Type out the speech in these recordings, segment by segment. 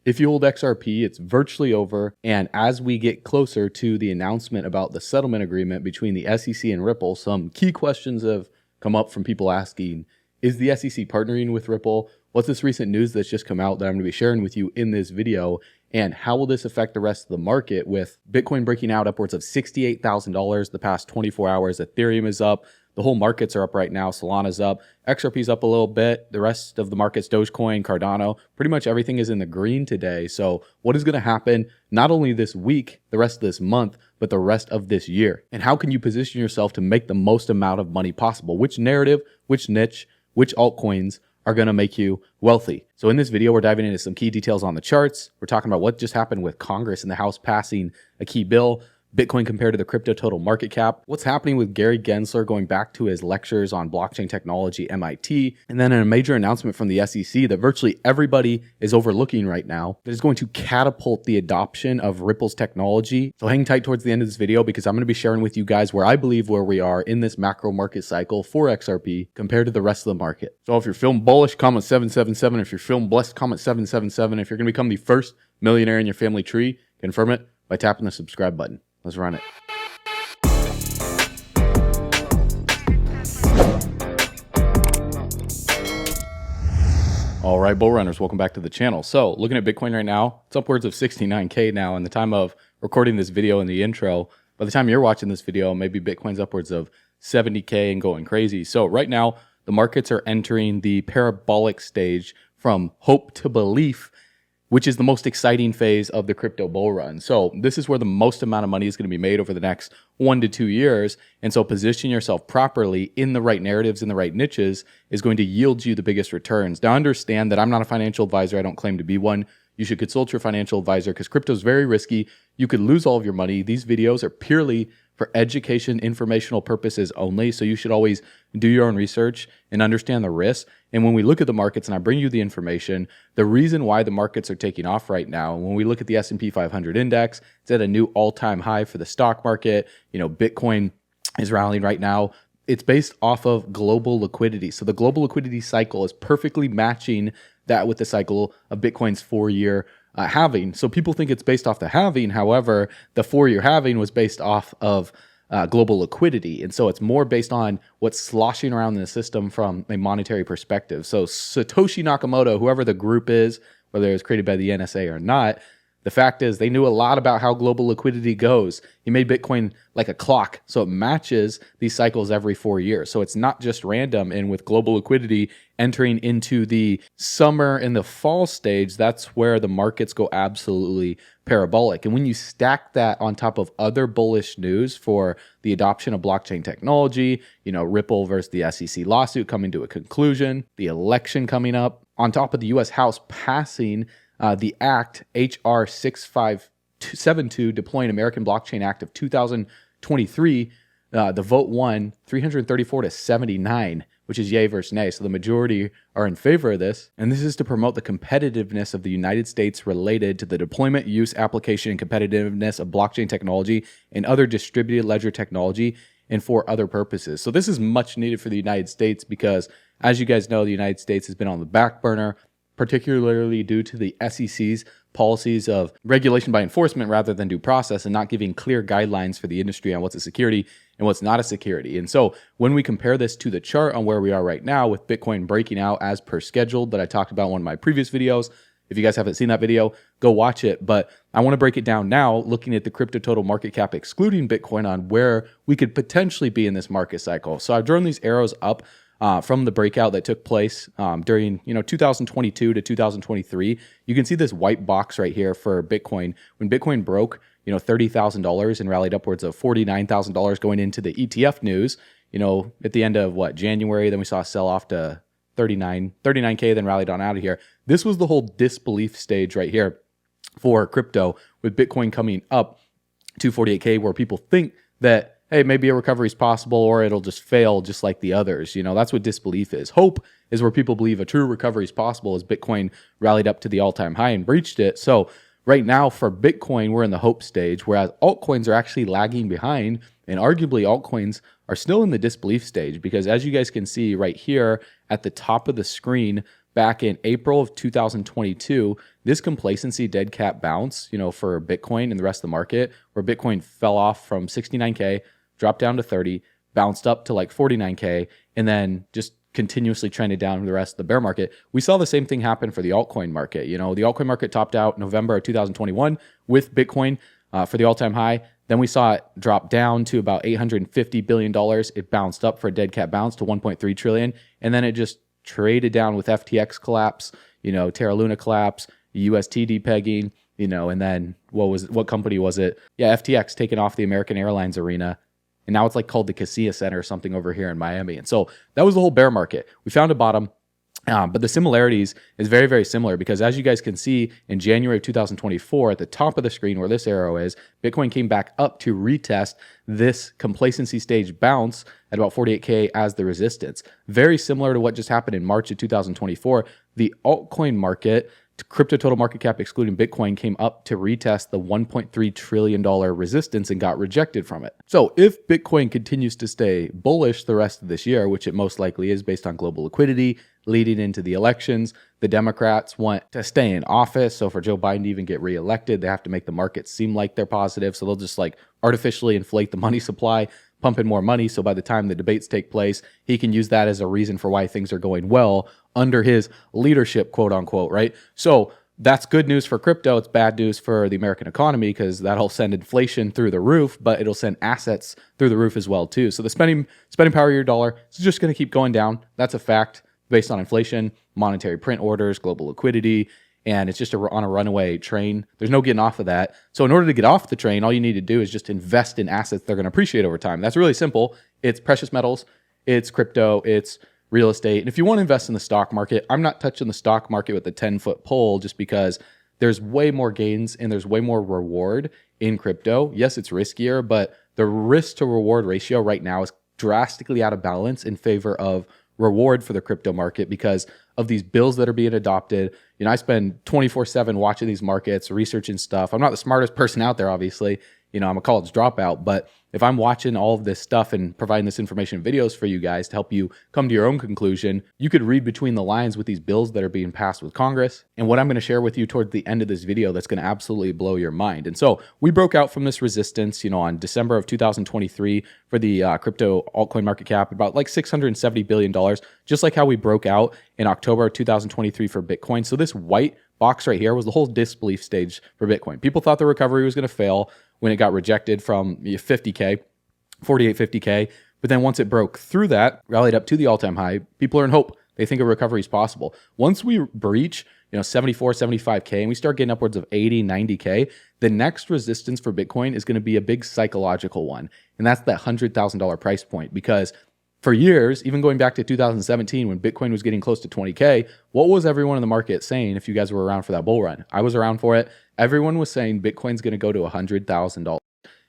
If you hold XRP, it's virtually over. And as we get closer to the announcement about the settlement agreement between the SEC and Ripple, some key questions have come up from people asking, is the SEC partnering with Ripple? What's this recent news that's just come out that I'm going to be sharing with you in this video? And how will this affect the rest of the market with Bitcoin breaking out upwards of $68,000 the past 24 hours? Ethereum is up. The whole markets are up right now. Solana's up. XRP's up a little bit. The rest of the markets, Dogecoin, Cardano, pretty much everything is in the green today. So what is going to happen not only this week, the rest of this month, but the rest of this year? And how can you position yourself to make the most amount of money possible? Which narrative, which niche, which altcoins are going to make you wealthy? So in this video, we're diving into some key details on the charts. We're talking about what just happened with Congress and the House passing a key bill, Bitcoin compared to the crypto total market cap, what's happening with Gary Gensler going back to his lectures on blockchain technology, MIT, and then a major announcement from the SEC that virtually everybody is overlooking right now that is going to catapult the adoption of Ripple's technology. So hang tight towards the end of this video because I'm going to be sharing with you guys where I believe where we are in this macro market cycle for XRP compared to the rest of the market. So if you're feeling bullish, comment 777. If you're feeling blessed, comment 777. If you're going to become the first millionaire in your family tree, confirm it by tapping the subscribe button. Let's run it. All right, bull runners, welcome back to the channel. So looking at Bitcoin right now, it's upwards of 69K now. In the time of recording this video in the intro, by the time you're watching this video, maybe Bitcoin's upwards of 70K and going crazy. So right now, the markets are entering the parabolic stage from hope to belief, which is the most exciting phase of the crypto bull run. So this is where the most amount of money is going to be made over the next 1 to 2 years. And so position yourself properly in the right narratives, in the right niches is going to yield you the biggest returns. Now understand that I'm not a financial advisor. I don't claim to be one. You should consult your financial advisor because crypto is very risky. You could lose all of your money. These videos are purely for education, informational purposes only. So you should always do your own research and understand the risks. And when we look at the markets and I bring you the information, the reason why the markets are taking off right now, when we look at the S&P 500 index, it's at a new all-time high for the stock market. You know, Bitcoin is rallying right now. It's based off of global liquidity. So the global liquidity cycle is perfectly matching that with the cycle of Bitcoin's 4-year halving. So people think it's based off the halving. However, the 4-year halving was based off of global liquidity. And so it's more based on what's sloshing around in the system from a monetary perspective. So Satoshi Nakamoto, whoever the group is, whether it was created by the NSA or not, the fact is they knew a lot about how global liquidity goes. He made Bitcoin like a clock, so it matches these cycles every 4 years. So it's not just random. And with global liquidity entering into the summer and the fall stage, that's where the markets go absolutely parabolic. And when you stack that on top of other bullish news for the adoption of blockchain technology, you know, Ripple versus the SEC lawsuit coming to a conclusion, the election coming up, on top of the U.S. House passing the Act, H.R. 6572, deploying American Blockchain Act of 2023, the vote won 334 to 79, which is yay versus nay. So the majority are in favor of this. And this is to promote the competitiveness of the United States related to the deployment, use, application, and competitiveness of blockchain technology and other distributed ledger technology and for other purposes. So this is much needed for the United States because, as you guys know, the United States has been on the back burner, particularly due to the SEC's policies of regulation by enforcement rather than due process and not giving clear guidelines for the industry on what's a security and what's not a security. And so when we compare this to the chart on where we are right now with Bitcoin breaking out as per scheduled that I talked about in one of my previous videos, if you guys haven't seen that video, go watch it. But I want to break it down now looking at the crypto total market cap excluding Bitcoin on where we could potentially be in this market cycle. So I've drawn these arrows up from the breakout that took place during 2022 to 2023. You can see this white box right here for Bitcoin. When Bitcoin broke $30,000 and rallied upwards of $49,000 going into the ETF news, at the end of January, then we saw a sell off to 39K, then rallied on out of here. This was the whole disbelief stage right here for crypto, with Bitcoin coming up to 48K, where people think that, hey, maybe a recovery is possible or it'll just fail just like the others. That's what disbelief is. Hope is where people believe a true recovery is possible, as Bitcoin rallied up to the all-time high and breached it. So right now for Bitcoin, we're in the hope stage, whereas altcoins are actually lagging behind, and arguably altcoins are still in the disbelief stage, because as you guys can see right here at the top of the screen back in April of 2022, this complacency dead cat bounce, for Bitcoin and the rest of the market, where Bitcoin fell off from 69K, dropped down to 30, bounced up to like 49K, and then just continuously trended down the rest of the bear market. We saw the same thing happen for the altcoin market. The altcoin market topped out November of 2021 with Bitcoin for the all-time high. Then we saw it drop down to about $850 billion. It bounced up for a dead cat bounce to 1.3 trillion. And then it just traded down with FTX collapse, Terra Luna collapse, UST pegging, and then what company was it? Yeah, FTX taking off the American Airlines arena. And now it's like called the Casilla Center or something over here in Miami. And so that was the whole bear market. We found a bottom. But the similarities is very, very similar because as you guys can see in January of 2024 at the top of the screen where this arrow is, Bitcoin came back up to retest this complacency stage bounce at about 48K as the resistance. Very similar to what just happened in March of 2024. The altcoin market, crypto total market cap excluding Bitcoin, came up to retest the $1.3 trillion resistance and got rejected from it. So if Bitcoin continues to stay bullish the rest of this year, which it most likely is based on global liquidity, leading into the elections, the Democrats want to stay in office. So for Joe Biden to even get reelected, they have to make the market seem like they're positive. So they'll just like artificially inflate the money supply, pump in more money. So by the time the debates take place, he can use that as a reason for why things are going well under his leadership, quote unquote, right? So that's good news for crypto. It's bad news for the American economy because that'll send inflation through the roof, but it'll send assets through the roof as well too. So the spending power of your dollar is just going to keep going down. That's a fact based on inflation, monetary print orders, global liquidity, and it's just on a runaway train. There's no getting off of that. So in order to get off the train, all you need to do is just invest in assets that are going to appreciate over time. That's really simple. It's precious metals, it's crypto, it's real estate. And if you want to invest in the stock market, I'm not touching the stock market with a 10-foot pole just because there's way more gains and there's way more reward in crypto. Yes, it's riskier, but the risk to reward ratio right now is drastically out of balance in favor of reward for the crypto market because of these bills that are being adopted. I spend 24/7 watching these markets, researching stuff. I'm not the smartest person out there, obviously. I'm a college dropout, but if I'm watching all of this stuff and providing this information videos for you guys to help you come to your own conclusion, you could read between the lines with these bills that are being passed with Congress and what I'm going to share with you towards the end of this video that's going to absolutely blow your mind. And so we broke out from this resistance, on December of 2023 for the crypto altcoin market cap, about like $670 billion, just like how we broke out in October of 2023 for Bitcoin. So this white box right here was the whole disbelief stage for Bitcoin. People thought the recovery was going to fail when it got rejected from 50K, 50K. But then once it broke through that, rallied up to the all-time high, people are in hope. They think a recovery is possible. Once we breach, 74, 75K, and we start getting upwards of 80, 90K, the next resistance for Bitcoin is going to be a big psychological one. And that's that $100,000 price point because for years, even going back to 2017 when Bitcoin was getting close to 20K, what was everyone in the market saying if you guys were around for that bull run? I was around for it. Everyone was saying Bitcoin's going to go to $100,000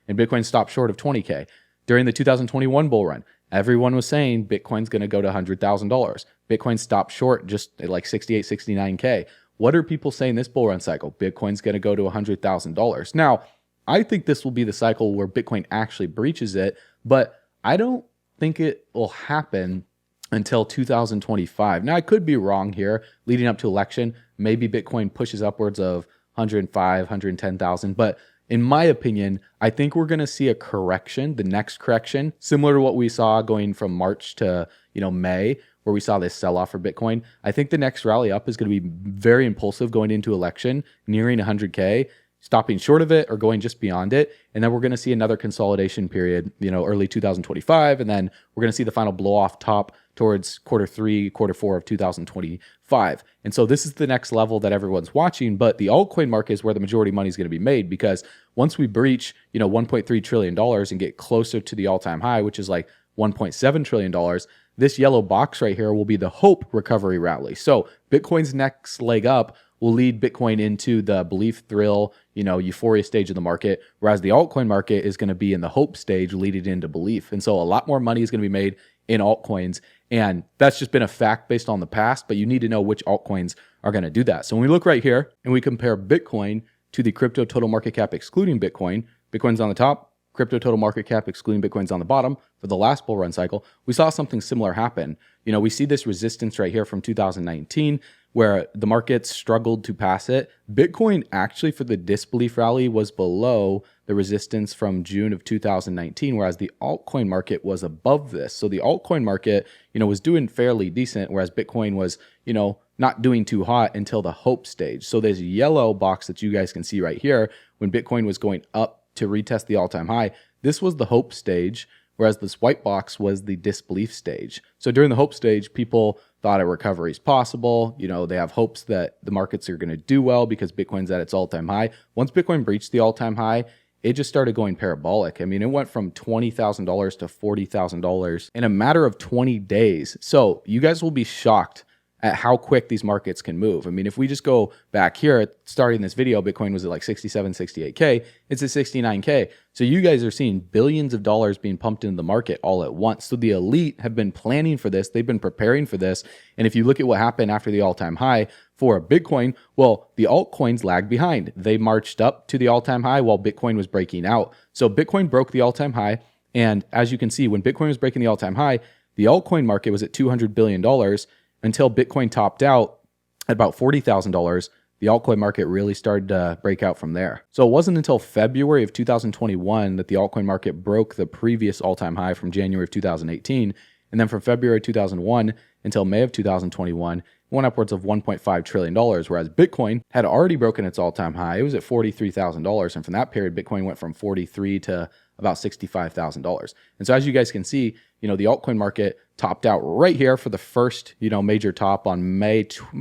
and Bitcoin stopped short of 20K. During the 2021 bull run, everyone was saying Bitcoin's going to go to $100,000. Bitcoin stopped short just at like 68, 69K. What are people saying this bull run cycle? Bitcoin's going to go to $100,000. Now, I think this will be the cycle where Bitcoin actually breaches it, but I don't think it will happen until 2025. Now, I could be wrong here. Leading up to election, maybe Bitcoin pushes upwards of 105, 110,000. But in my opinion, I think we're going to see a correction, the next correction, similar to what we saw going from March to May, where we saw this sell-off for Bitcoin. I think the next rally up is going to be very impulsive going into election, nearing 100K, stopping short of it or going just beyond it. And then we're going to see another consolidation period, early 2025. And then we're going to see the final blow off top towards Q3, Q4 of 2025. And so this is the next level that everyone's watching. But the altcoin market is where the majority of money is going to be made because once we breach, $1.3 trillion and get closer to the all-time high, which is like $1.7 trillion, this yellow box right here will be the hope recovery rally. So Bitcoin's next leg up will lead Bitcoin into the belief, thrill, euphoria stage of the market, whereas the altcoin market is going to be in the hope stage leading into belief. And so a lot more money is going to be made in altcoins. And that's just been a fact based on the past, but you need to know which altcoins are going to do that. So when we look right here and we compare Bitcoin to the crypto total market cap excluding Bitcoin, Bitcoin's on the top, crypto total market cap excluding Bitcoin's on the bottom. For the last bull run cycle, we saw something similar happen. We see this resistance right here from 2019 where the market struggled to pass it. Bitcoin actually for the disbelief rally was below the resistance from June of 2019, whereas the altcoin market was above this. So the altcoin market, was doing fairly decent, whereas Bitcoin was, not doing too hot until the hope stage. So this yellow box that you guys can see right here, when Bitcoin was going up to retest the all-time high, this was the hope stage, whereas this white box was the disbelief stage. So during the hope stage, people thought a recovery is possible. They have hopes that the markets are going to do well because Bitcoin's at its all-time high. Once Bitcoin breached the all-time high, it just started going parabolic. I mean, it went from $20,000 to $40,000 in a matter of 20 days. So you guys will be shocked at how quick these markets can move. I mean, if we just go back here at starting this video, Bitcoin was at like 67, 68K. It's at 69K. So you guys are seeing billions of dollars being pumped into the market all at once. So the elite have been planning for this. They've been preparing for this. And if you look at what happened after the all-time high for Bitcoin, well, the altcoins lagged behind. They marched up to the all-time high while Bitcoin was breaking out. So Bitcoin broke the all-time high. And as you can see, when Bitcoin was breaking the all-time high, the altcoin market was at $200 billion. Until Bitcoin topped out at about $40,000, the altcoin market really started to break out from there. So it wasn't until February of 2021 that the altcoin market broke the previous all-time high from January of 2018. And then from February 2001 until May of 2021, it went upwards of $1.5 trillion, whereas Bitcoin had already broken its all-time high. It was at $43,000. And from that period, Bitcoin went from 43 to about $65,000. And so as you guys can see, the altcoin market topped out right here for the first, major top on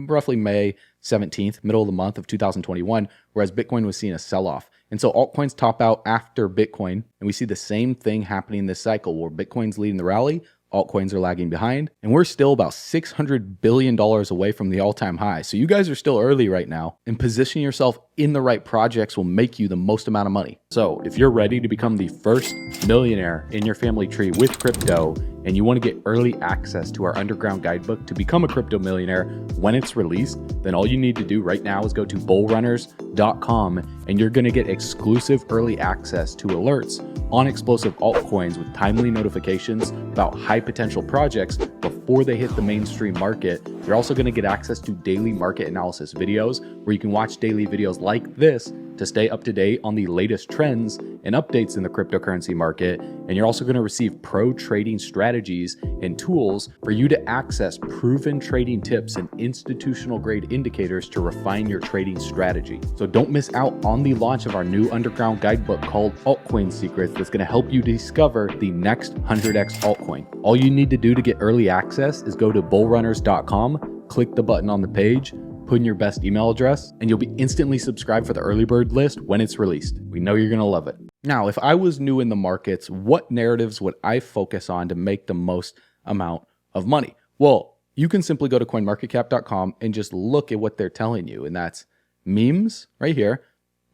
roughly May 17th, middle of the month of 2021, whereas Bitcoin was seeing a sell-off. And so altcoins top out after Bitcoin, and we see the same thing happening this cycle where Bitcoin's leading the rally, altcoins are lagging behind, and we're still about $600 billion away from the all-time high. So you guys are still early right now, and positioning yourself in the right projects will make you the most amount of money. So if you're ready to become the first millionaire in your family tree with crypto, and you want to get early access to our underground guidebook to become a crypto millionaire when it's released, then all you need to do right now is go to bullrunners.com, and you're going to get exclusive early access to alerts on explosive altcoins with timely notifications about high potential projects before they hit the mainstream market. You're also going to get access to daily market analysis videos where you can watch daily videos like this to stay up to date on the latest trends and updates in the cryptocurrency market. And you're also going to receive pro trading strategies and tools for you to access proven trading tips and institutional grade indicators to refine your trading strategy. So don't miss out on the launch of our new underground guidebook called Altcoin Secrets that's going to help you discover the next 100x altcoin. All you need to do to get early access is go to bullrunners.com, click the button on the page, put in your best email address, and you'll be instantly subscribed for the early bird list when it's released. We know you're going to love it. Now, if I was new in the markets, what narratives would I focus on to make the most amount of money? Well, you can simply go to coinmarketcap.com and just look at what they're telling you. And that's memes right here,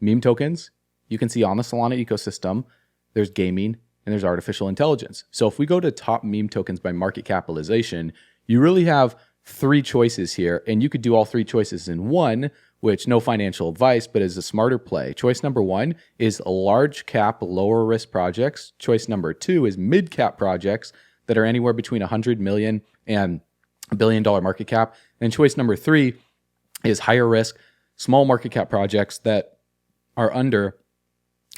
meme tokens. You can see on the Solana ecosystem, there's gaming and there's artificial intelligence. So if we go to top meme tokens by market capitalization, you really have three choices here, and you could do all three choices in one, which no financial advice, but is a smarter play. Choice number one is large cap, lower risk projects. Choice number two is mid cap projects that are anywhere between 100 million and $1 billion market cap. And choice number three is higher risk, small market cap projects that are under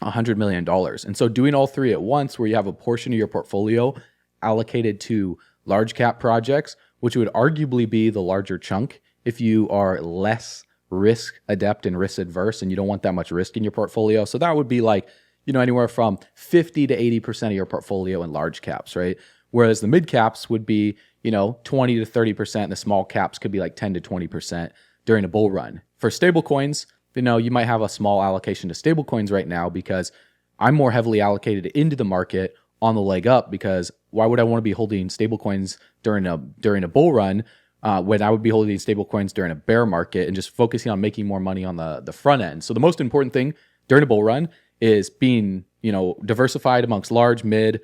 $100 million. And so doing all three at once, where you have a portion of your portfolio allocated to large cap projects, which would arguably be the larger chunk if you are less risk adept and risk adverse and you don't want that much risk in your portfolio. So that would be like, anywhere from 50 to 80% of your portfolio in large caps, right? Whereas the mid caps would be, 20 to 30%. And the small caps could be like 10 to 20% during a bull run. For stable coins, you might have a small allocation to stable coins right now because I'm more heavily allocated into the market on the leg up, because why would I want to be holding stable coins during a bull run when I would be holding stable coins during a bear market and just focusing on making more money on the front end? So the most important thing during a bull run is being, diversified amongst large, mid,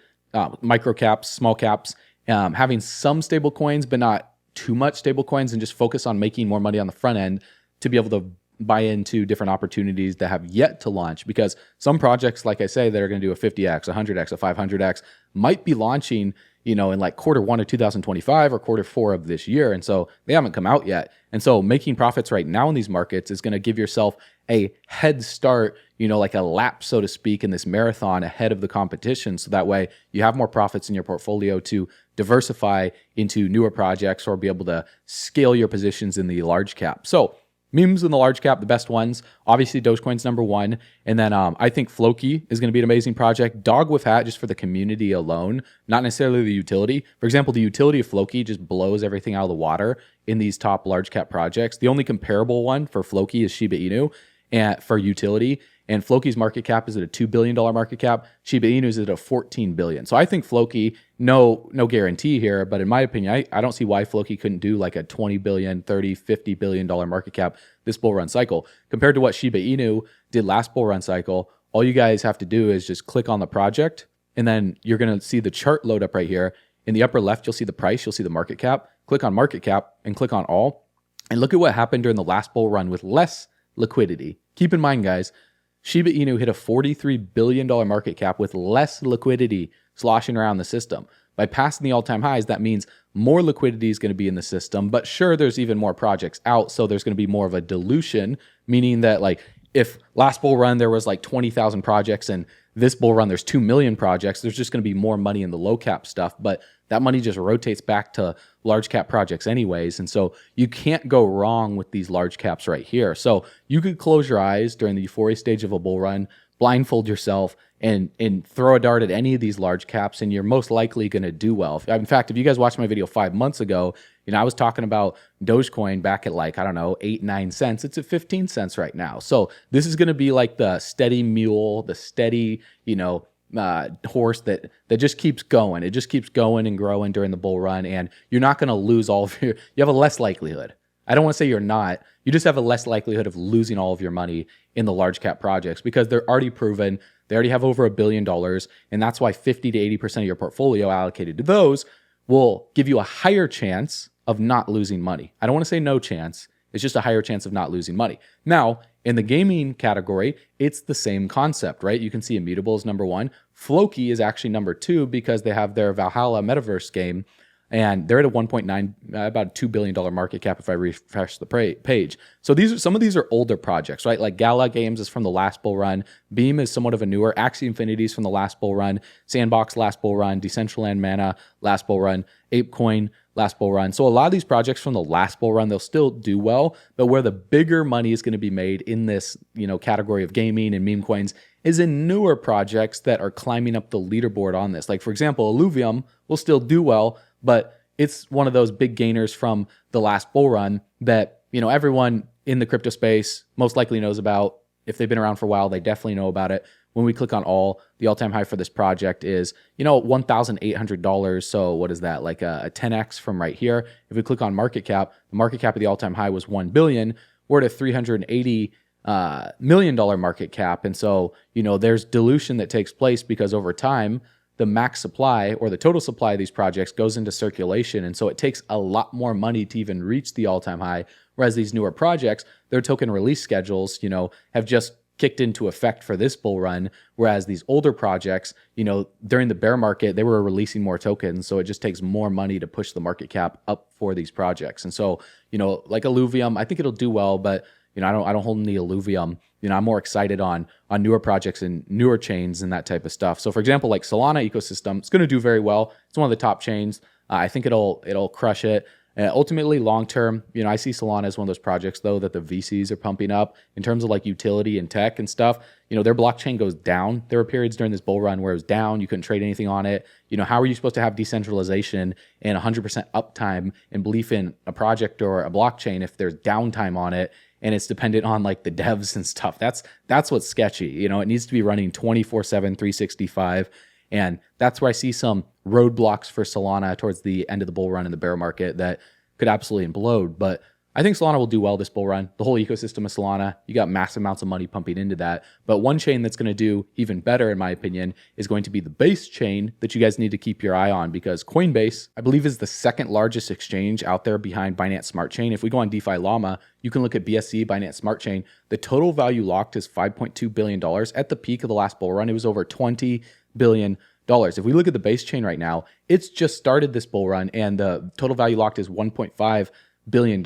micro caps, small caps, having some stable coins, but not too much stable coins, and just focus on making more money on the front end to be able to buy into different opportunities that have yet to launch. Because some projects, like I say, that are going to do a 50x, 100x, a 500x might be launching, in like quarter 1 of 2025 or quarter 4 of this year. And so they haven't come out yet. And so making profits right now in these markets is going to give yourself a head start, like a lap, so to speak, in this marathon ahead of the competition. So that way you have more profits in your portfolio to diversify into newer projects or be able to scale your positions in the large cap. So memes in the large cap, the best ones, obviously Dogecoin's number 1. And then I think Floki is going to be an amazing project. Dog with Hat just for the community alone, not necessarily the utility. For example, the utility of Floki just blows everything out of the water in these top large cap projects. The only comparable one for Floki is Shiba Inu and for utility. And Floki's market cap is at a $2 billion market cap. Shiba Inu is at a $14 billion. So I think Floki, no guarantee here, but in my opinion, I don't see why Floki couldn't do like a $20 billion, $30, $50 billion market cap this bull run cycle. Compared to what Shiba Inu did last bull run cycle, all you guys have to do is just click on the project, and then you're going to see the chart load up right here. In the upper left, you'll see the price, you'll see the market cap. Click on market cap and click on all. And look at what happened during the last bull run with less liquidity. Keep in mind, guys, Shiba Inu hit a $43 billion market cap with less liquidity sloshing around the system. By passing the all-time highs, that means more liquidity is going to be in the system, but sure, there's even more projects out, so there's going to be more of a dilution, meaning that like if last bull run there was like 20,000 projects and this bull run there's 2 million projects, there's just going to be more money in the low cap stuff, but that money just rotates back to large cap projects anyways. And so you can't go wrong with these large caps right here. So you could close your eyes during the euphoria stage of a bull run, blindfold yourself, and throw a dart at any of these large caps, and you're most likely going to do well. In fact, if you guys watched my video 5 months ago, I was talking about Dogecoin back at like, 8, 9 cents. It's at 15 cents right now. So this is going to be like the steady mule, the steady, horse that just keeps going. It just keeps going and growing during the bull run, and you're not going to lose all of you have a less likelihood. I don't want to say you're not. You just have a less likelihood of losing all of your money in the large cap projects because they're already proven. They already have over $1 billion, and that's why 50 to 80% of your portfolio allocated to those will give you a higher chance of not losing money. I don't want to say no chance. It's just a higher chance of not losing money. Now, in the gaming category, it's the same concept, right? You can see Immutable is number 1. Floki is actually number 2 because they have their Valhalla metaverse game, and they're at a 1.9, about a $2 billion market cap if I refresh the page. So some of these are older projects, right? Like Gala Games is from the last bull run. Beam is somewhat of a newer. Axie Infinity is from the last bull run. Sandbox, last bull run. Decentraland Mana, last bull run. ApeCoin, last bull run. So a lot of these projects from the last bull run, they'll still do well, but where the bigger money is going to be made in this, category of gaming and meme coins is in newer projects that are climbing up the leaderboard on this. Like for example, Illuvium will still do well, but it's one of those big gainers from the last bull run that, everyone in the crypto space most likely knows about. If they've been around for a while, they definitely know about it. When we click on all, the all-time high for this project is, $1,800. So what is that? Like a 10x from right here. If we click on market cap, the market cap of the all-time high was $1 billion. We're at a $380 million market cap. And so, there's dilution that takes place because over time, the max supply or the total supply of these projects goes into circulation. And so it takes a lot more money to even reach the all-time high. Whereas these newer projects, their token release schedules, have just kicked into effect for this bull run. Whereas these older projects, during the bear market, they were releasing more tokens. So it just takes more money to push the market cap up for these projects. And so, like Illuvium, I think it'll do well, but I don't hold any Illuvium. I'm more excited on newer projects and newer chains and that type of stuff. So for example, like Solana ecosystem, it's going to do very well. It's one of the top chains. I think it'll crush it. Ultimately, long term, I see Solana as one of those projects though that the VCs are pumping up in terms of like utility and tech and stuff. Their blockchain goes down. There were periods during this bull run where it was down. You couldn't trade anything on it. How are you supposed to have decentralization and 100% uptime and belief in a project or a blockchain if there's downtime on it? And it's dependent on like the devs and stuff. That's what's sketchy. It needs to be running 24/7, 365. And that's where I see some roadblocks for Solana towards the end of the bull run in the bear market that could absolutely implode. But I think Solana will do well this bull run. The whole ecosystem of Solana, you got massive amounts of money pumping into that. But one chain that's going to do even better, in my opinion, is going to be the Base chain that you guys need to keep your eye on, because Coinbase, I believe, is the second largest exchange out there behind Binance Smart Chain. If we go on DeFi Llama, you can look at BSC, Binance Smart Chain. The total value locked is $5.2 billion. At the peak of the last bull run, it was over $20 billion. If we look at the base chain right now, it's just started this bull run and the total value locked is $1.5 billion.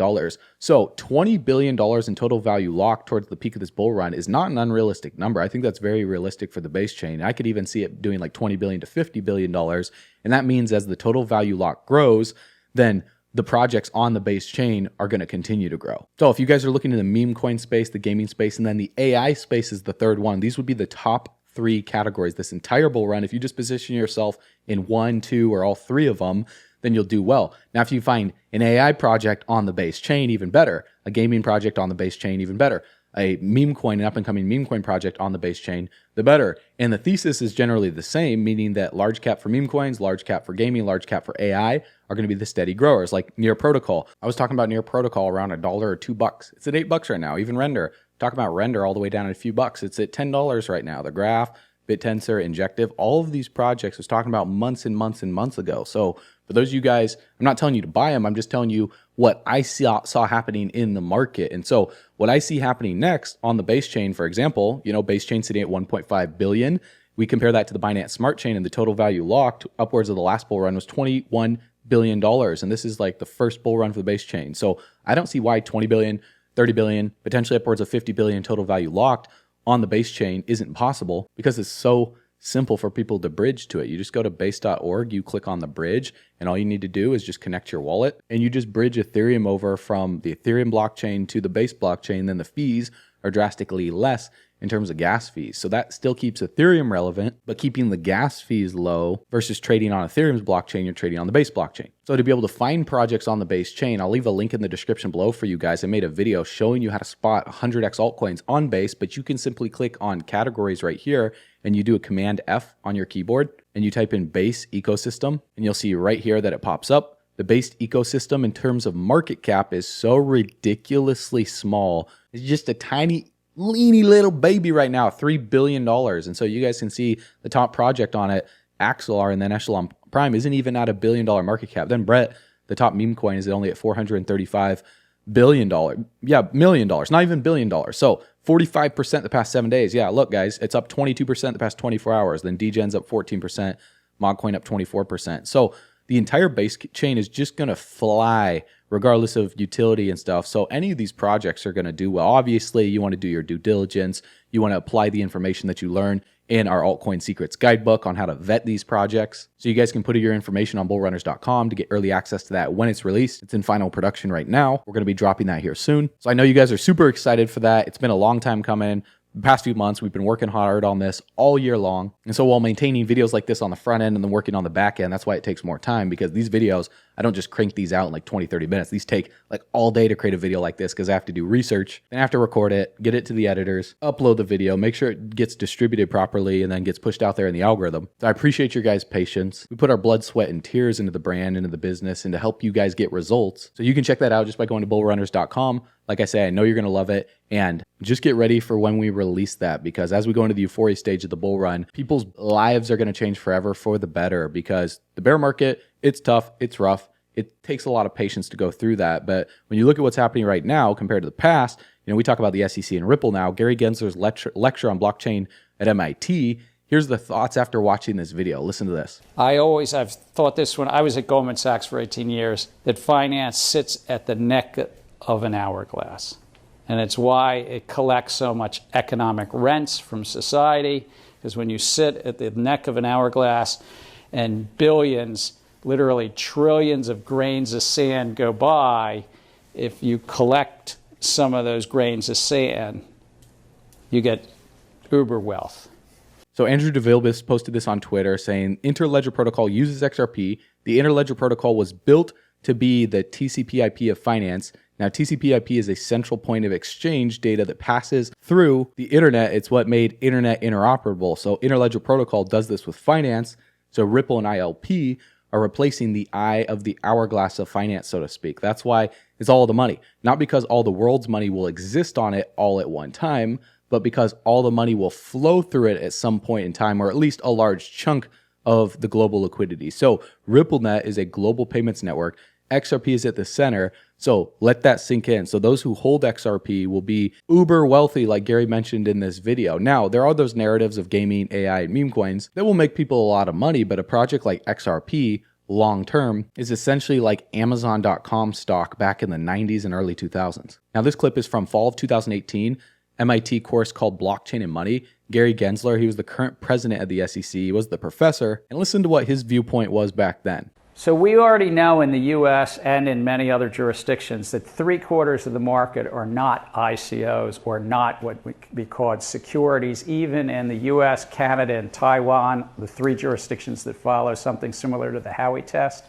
So $20 billion in total value locked towards the peak of this bull run is not an unrealistic number. I think that's very realistic for the base chain. I could even see it doing like $20 billion to $50 billion. And that means as the total value lock grows, then the projects on the base chain are going to continue to grow. So if you guys are looking in the meme coin space, the gaming space, and then the AI space is the third one, these would be the top 3 categories this entire bull run. If you just position yourself in 1, 2, or all 3 of them, then you'll do well. Now, if you find an AI project on the base chain, even better. A gaming project on the base chain, even better. A meme coin, an up-and-coming meme coin project on the base chain, the better. And the thesis is generally the same, meaning that large cap for meme coins, large cap for gaming, large cap for AI are going to be the steady growers, like Near Protocol. I was talking about Near Protocol around $1 or $2. It's at $8 right now. Even Render. Talking about Render all the way down at a few bucks. It's at $10 right now. The Graph, BitTensor, Injective, all of these projects I was talking about months and months and months ago. So for those of you guys, I'm not telling you to buy them. I'm just telling you what I saw happening in the market. And so what I see happening next on the base chain, for example, base chain sitting at 1.5 billion. We compare that to the Binance Smart Chain and the total value locked upwards of the last bull run was $21 billion. And this is like the first bull run for the base chain. So I don't see why 20 billion, 30 billion, potentially upwards of 50 billion total value locked on the base chain isn't possible because it's so simple for people to bridge to it. You just go to base.org, you click on the bridge, and all you need to do is just connect your wallet, and you just bridge Ethereum over from the Ethereum blockchain to the base blockchain. Then the fees are drastically less in terms of gas fees. So that still keeps Ethereum relevant, but keeping the gas fees low versus trading on Ethereum's blockchain, you're trading on the base blockchain. So to be able to find projects on the base chain, I'll leave a link in the description below for you guys. I made a video showing you how to spot 100x altcoins on base, but you can simply click on categories right here and you do a Command F on your keyboard and you type in base ecosystem and you'll see right here that it pops up. The base ecosystem in terms of market cap is so ridiculously small. It's just a tiny leany little baby right now, $3 billion. And so you guys can see the top project on it, Axelar, and then Echelon Prime isn't even at $1 billion market cap. Then Brett, the top meme coin, is only at $435 billion. Yeah, $1 million, not even $1 billion. So 45% the past 7 days. Yeah, look, guys, it's up 22% the past 24 hours. Then DGen's up 14%, MogCoin up 24%. So the entire base chain is just going to fly regardless of utility and stuff. So any of these projects are going to do well. Obviously, you want to do your due diligence. You want to apply the information that you learn in our Altcoin Secrets guidebook on how to vet these projects. So you guys can put your information on bullrunners.com to get early access to that when it's released. It's in final production right now. We're going to be dropping that here soon. So I know you guys are super excited for that. It's been a long time coming. The past few months, we've been working hard on this all year long. And so while maintaining videos like this on the front end and then working on the back end, that's why it takes more time, because these videos, I don't just crank these out in like 20, 30 minutes. These take like all day to create a video like this because I have to do research, then I have to record it, get it to the editors, upload the video, make sure it gets distributed properly, and then gets pushed out there in the algorithm. So I appreciate your guys' patience. We put our blood, sweat, and tears into the brand, into the business, and to help you guys get results. So you can check that out just by going to bullrunners.com. Like I say, I know you're going to love it. And just get ready for when we release that, because as we go into the euphoria stage of the bull run, people's lives are going to change forever for the better, because the bear market, it's tough, it's rough. It takes a lot of patience to go through that. But when you look at what's happening right now compared to the past, we talk about the SEC and Ripple now. Gary Gensler's lecture on blockchain at MIT. Here's the thoughts after watching this video. Listen to this. I've thought this when I was at Goldman Sachs for 18 years, that finance sits at the neck of an hourglass. And it's why it collects so much economic rents from society, because when you sit at the neck of an hourglass and billions, literally trillions of grains of sand go by, if you collect some of those grains of sand, you get uber wealth. So Andrew DeVilbiss posted this on Twitter saying, Interledger Protocol uses XRP. The Interledger Protocol was built to be the TCP/IP of finance. Now, TCP/IP is a central point of exchange data that passes through the internet. It's what made internet interoperable. So Interledger Protocol does this with finance. So Ripple and ILP are replacing the eye of the hourglass of finance, so to speak. That's why it's all the money. Not because all the world's money will exist on it all at one time, but because all the money will flow through it at some point in time, or at least a large chunk of the global liquidity. So RippleNet is a global payments network. XRP is at the center. So let that sink in. So those who hold XRP will be uber wealthy, like Gary mentioned in this video. Now, there are those narratives of gaming, AI, and meme coins that will make people a lot of money, but a project like XRP long term is essentially like Amazon.com stock back in the 90s and early 2000s. Now, this clip is from fall of 2018, MIT course called Blockchain and Money. Gary Gensler, he was the current president of the SEC, he was the professor, and listen to what his viewpoint was back then. So we already know in the US and in many other jurisdictions that 3/4 of the market are not ICOs or not what would be called securities. Even in the US, Canada, and Taiwan, the 3 jurisdictions that follow something similar to the Howey test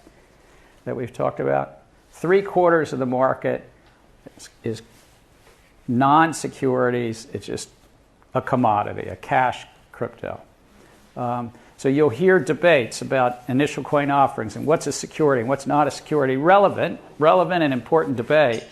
that we've talked about, 3/4 of the market is non-securities. It's just a commodity, a cash crypto. So you'll hear debates about initial coin offerings and what's a security and what's not a security. Relevant and important debate.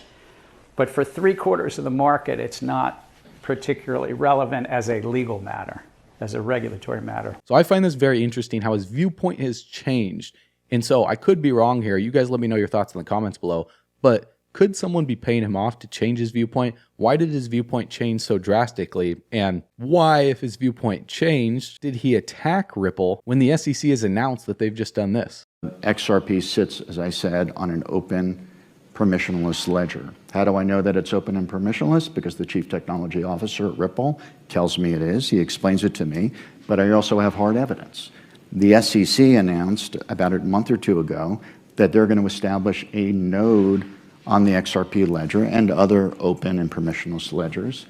But for 3/4 of the market, it's not particularly relevant as a legal matter, as a regulatory matter. So I find this very interesting how his viewpoint has changed. And so I could be wrong here. You guys let me know your thoughts in the comments below. But could someone be paying him off to change his viewpoint? Why did his viewpoint change so drastically? And why, if his viewpoint changed, did he attack Ripple when the SEC has announced that they've just done this? XRP sits, as I said, on an open, permissionless ledger. How do I know that it's open and permissionless? Because the chief technology officer at Ripple tells me it is. He explains it to me, but I also have hard evidence. The SEC announced about a month or 2 ago that they're going to establish a node on the XRP ledger and other open and permissionless ledgers.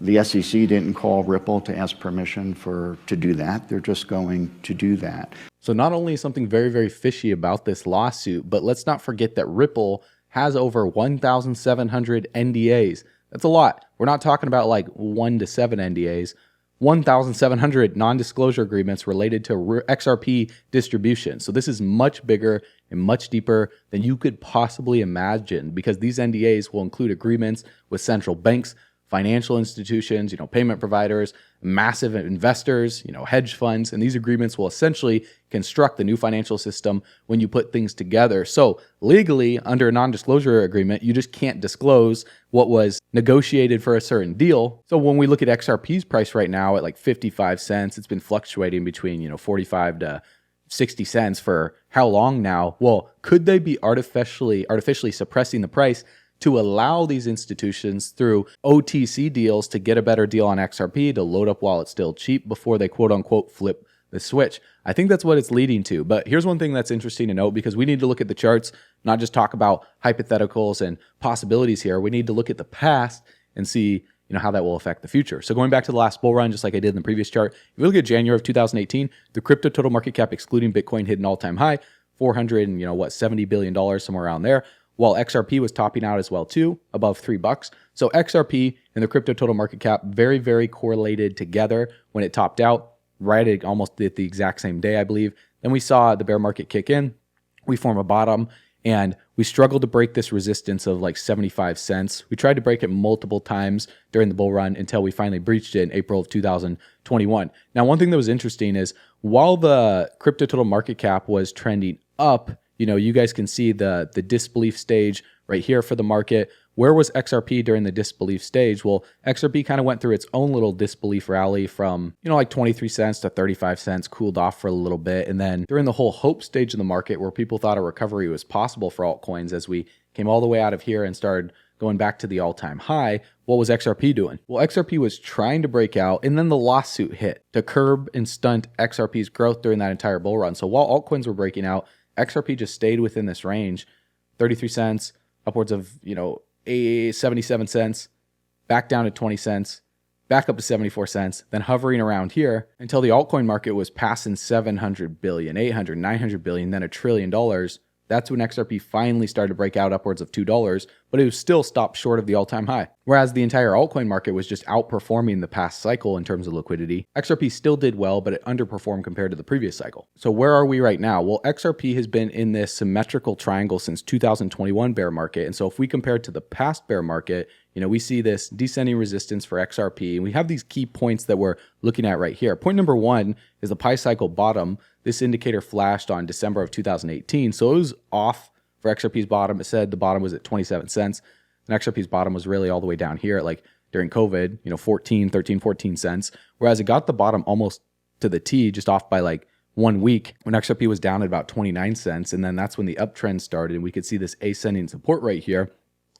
The SEC didn't call Ripple to ask permission to do that. They're just going to do that. So not only is something very, very fishy about this lawsuit, but let's not forget that Ripple has over 1,700 NDAs. That's a lot. We're not talking about like 1 to 7 NDAs. 1,700 non-disclosure agreements related to XRP distribution. So this is much bigger and much deeper than you could possibly imagine, because these NDAs will include agreements with central banks, financial institutions, payment providers, massive investors, hedge funds, and these agreements will essentially construct the new financial system when you put things together. So legally, under a non-disclosure agreement, you just can't disclose what was negotiated for a certain deal. So when we look at XRP's price right now at like 55 cents, it's been fluctuating between 45 to 60 cents for how long now? Well, could they be artificially suppressing the price to allow these institutions through OTC deals to get a better deal on XRP, to load up while it's still cheap before they quote unquote flip the switch? I think that's what it's leading to. But here's one thing that's interesting to note, because we need to look at the charts, not just talk about hypotheticals and possibilities here. We need to look at the past and see how that will affect the future. So going back to the last bull run, just like I did in the previous chart, if you look at January of 2018, the crypto total market cap excluding Bitcoin hit an all-time high, $70 billion, somewhere around there. While XRP was topping out as well too, above $3. So XRP and the crypto total market cap very, very correlated together when it topped out, right at almost at the exact same day, I believe. Then we saw the bear market kick in, we form a bottom, and we struggled to break this resistance of like 75 cents. We tried to break it multiple times during the bull run until we finally breached it in April of 2021. Now, one thing that was interesting is while the crypto total market cap was trending up, you guys can see the disbelief stage right here for the market. Where was XRP during the disbelief stage? Well, XRP kind of went through its own little disbelief rally from, like 23 cents to 35 cents, cooled off for a little bit. And then during the whole hope stage of the market where people thought a recovery was possible for altcoins, as we came all the way out of here and started going back to the all-time high, what was XRP doing? Well, XRP was trying to break out, and then the lawsuit hit to curb and stunt XRP's growth during that entire bull run. So while altcoins were breaking out, XRP just stayed within this range, 33 cents, upwards of, 77 cents, back down to 20 cents, back up to 74 cents, then hovering around here until the altcoin market was passing 700 billion, 800, 900 billion, then $1 trillion. That's when XRP finally started to break out upwards of $2, but it was still stopped short of the all-time high. Whereas the entire altcoin market was just outperforming the past cycle in terms of liquidity, XRP still did well, but it underperformed compared to the previous cycle. So where are we right now? Well, XRP has been in this symmetrical triangle since 2021 bear market. And so if we compare it to the past bear market, we see this descending resistance for XRP, and we have these key points that we're looking at right here. Point number 1 is the Pi cycle bottom. This indicator flashed on December of 2018, so it was off for XRP's bottom, it said the bottom was at 27 cents. And XRP's bottom was really all the way down here at like during COVID, 14 cents. Whereas it got the bottom almost to the T, just off by like 1 week when XRP was down at about 29 cents. And then that's when the uptrend started. And we could see this ascending support right here,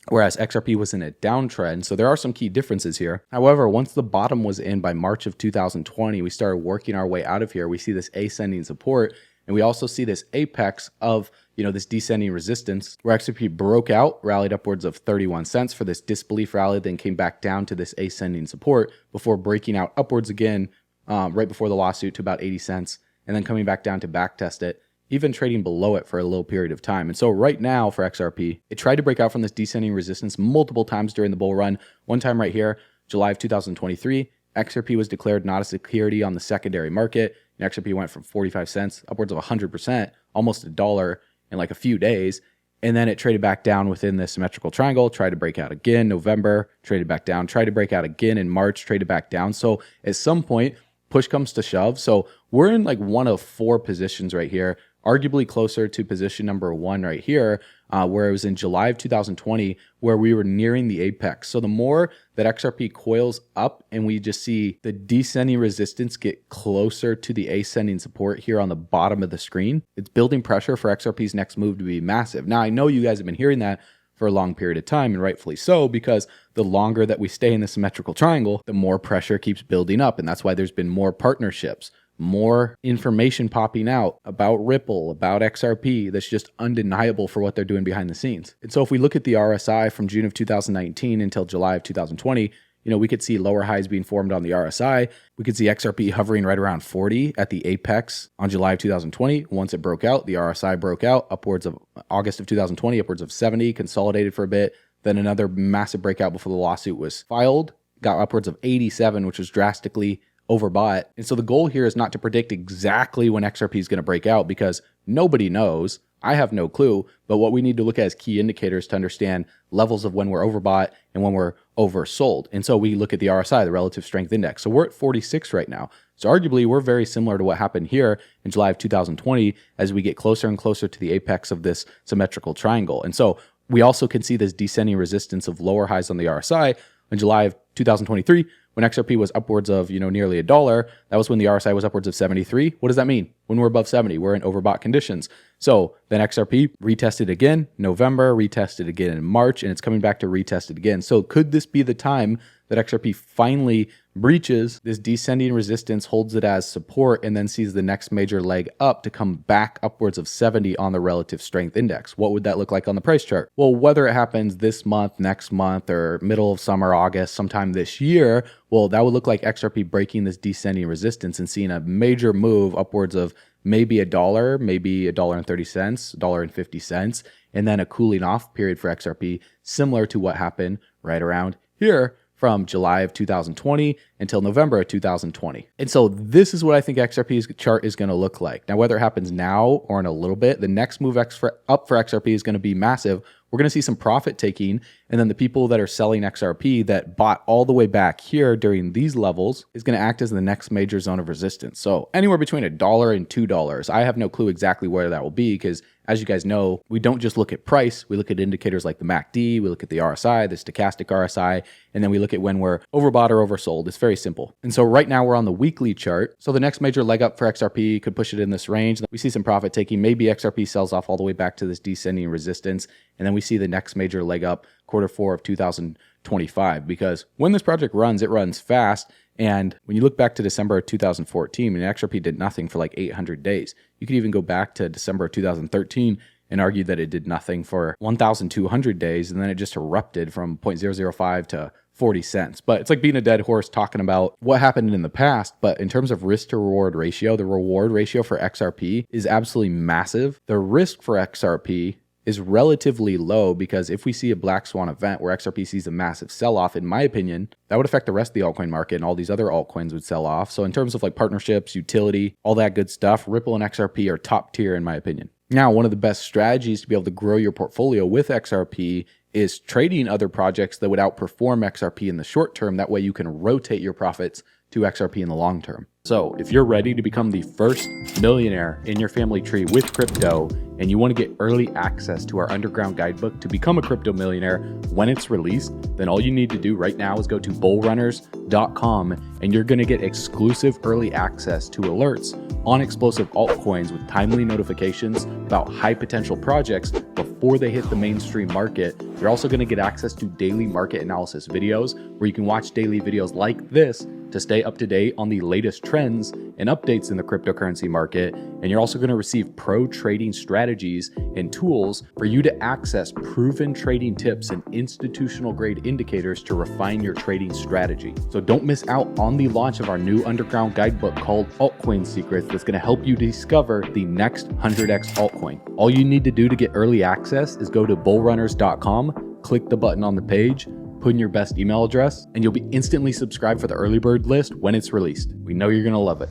whereas XRP was in a downtrend. So there are some key differences here. However, once the bottom was in by March of 2020, we started working our way out of here. We see this ascending support, and we also see this apex of this descending resistance where XRP broke out, rallied upwards of 31 cents for this disbelief rally, then came back down to this ascending support before breaking out upwards again right before the lawsuit to about 80 cents, and then coming back down to backtest it, even trading below it for a little period of time. And so right now for XRP, it tried to break out from this descending resistance multiple times during the bull run. One time right here, July of 2023, XRP was declared not a security on the secondary market, and XRP went from 45 cents upwards of 100%, almost $1 in like a few days. And then it traded back down within this symmetrical triangle, tried to break out again, November, traded back down, tried to break out again in March, traded back down. So at some point, push comes to shove. So we're in like one of 4 positions right here, arguably closer to position number 1 right here, where it was in July of 2020, where we were nearing the apex. So the more that XRP coils up and we just see the descending resistance get closer to the ascending support here on the bottom of the screen, it's building pressure for XRP's next move to be massive. Now, I know you guys have been hearing that for a long period of time, and rightfully so, because the longer that we stay in the symmetrical triangle, the more pressure keeps building up. And that's why there's been more partnerships, more information popping out about Ripple, about XRP, that's just undeniable for what they're doing behind the scenes. And so if we look at the RSI from June of 2019 until July of 2020, we could see lower highs being formed on the RSI. We could see XRP hovering right around 40 at the apex on July of 2020. Once it broke out, the RSI broke out upwards of August of 2020, upwards of 70, consolidated for a bit. Then another massive breakout before the lawsuit was filed, got upwards of 87, which was drastically overbought. And so the goal here is not to predict exactly when XRP is going to break out, because nobody knows. I have no clue. But what we need to look at as key indicators to understand levels of when we're overbought and when we're oversold. And so we look at the RSI, the relative strength index. So we're at 46 right now. So arguably we're very similar to what happened here in July of 2020 as we get closer and closer to the apex of this symmetrical triangle. And so we also can see this descending resistance of lower highs on the RSI in July of 2023, when XRP was upwards of, nearly $1. That was when the RSI was upwards of 73. What does that mean? When we're above 70, we're in overbought conditions. So then XRP retested again, November, retested again in March, and it's coming back to retest it again. So could this be the time that XRP finally breaches this descending resistance, holds it as support, and then sees the next major leg up to come back upwards of 70 on the relative strength index? What would that look like on the price chart? Well, whether it happens this month, next month, or middle of summer, August, sometime this year, well, that would look like XRP breaking this descending resistance and seeing a major move upwards of maybe $1, maybe $1.30, $1.50, and then a cooling off period for XRP, similar to what happened right around here from July of 2020 until November of 2020. And so this is what I think XRP's chart is going to look like. Now, whether it happens now or in a little bit, the next move up for XRP is going to be massive. We're going to see some profit taking, and then the people that are selling XRP that bought all the way back here during these levels is going to act as the next major zone of resistance. So anywhere between $1 and $2. I have no clue exactly where that will be, because as you guys know, we don't just look at price. We look at indicators like the MACD, we look at the RSI, the stochastic RSI, and then we look at when we're overbought or oversold. It's very simple. And so right now we're on the weekly chart. So the next major leg up for XRP could push it in this range. We see some profit taking. Maybe XRP sells off all the way back to this descending resistance. And then we see the next major leg up Q4 of 2025, because when this project runs, it runs fast. And when you look back to December of 2014, when XRP did nothing for like 800 days, you could even go back to December of 2013 and argue that it did nothing for 1,200 days, and then it just erupted from 0.005 to 40 cents. But it's like being a dead horse talking about what happened in the past. But in terms of risk to reward ratio, the reward ratio for XRP is absolutely massive. The risk for XRP is relatively low, because if we see a black swan event where XRP sees a massive sell-off, in my opinion, that would affect the rest of the altcoin market, and all these other altcoins would sell off. So in terms of like partnerships, utility, all that good stuff, Ripple and XRP are top tier in my opinion. Now, one of the best strategies to be able to grow your portfolio with XRP is trading other projects that would outperform XRP in the short term. That way you can rotate your profits to XRP in the long term. So if you're ready to become the first millionaire in your family tree with crypto, and you want to get early access to our underground guidebook to become a crypto millionaire when it's released, then all you need to do right now is go to bullrunners.com, and you're going to get exclusive early access to alerts on explosive altcoins with timely notifications about high potential projects before they hit the mainstream market. You're also going to get access to daily market analysis videos where you can watch daily videos like this to stay up to date on the latest trends and updates in the cryptocurrency market. And you're also going to receive pro trading strategies and tools for you to access proven trading tips and institutional grade indicators to refine your trading strategy. So don't miss out on the launch of our new underground guidebook called Altcoin Secrets that's going to help you discover the next 100x altcoin. All you need to do to get early access is go to bullrunners.com, click the button on the page, put in your best email address, and you'll be instantly subscribed for the early bird list when it's released. We know you're going to love it.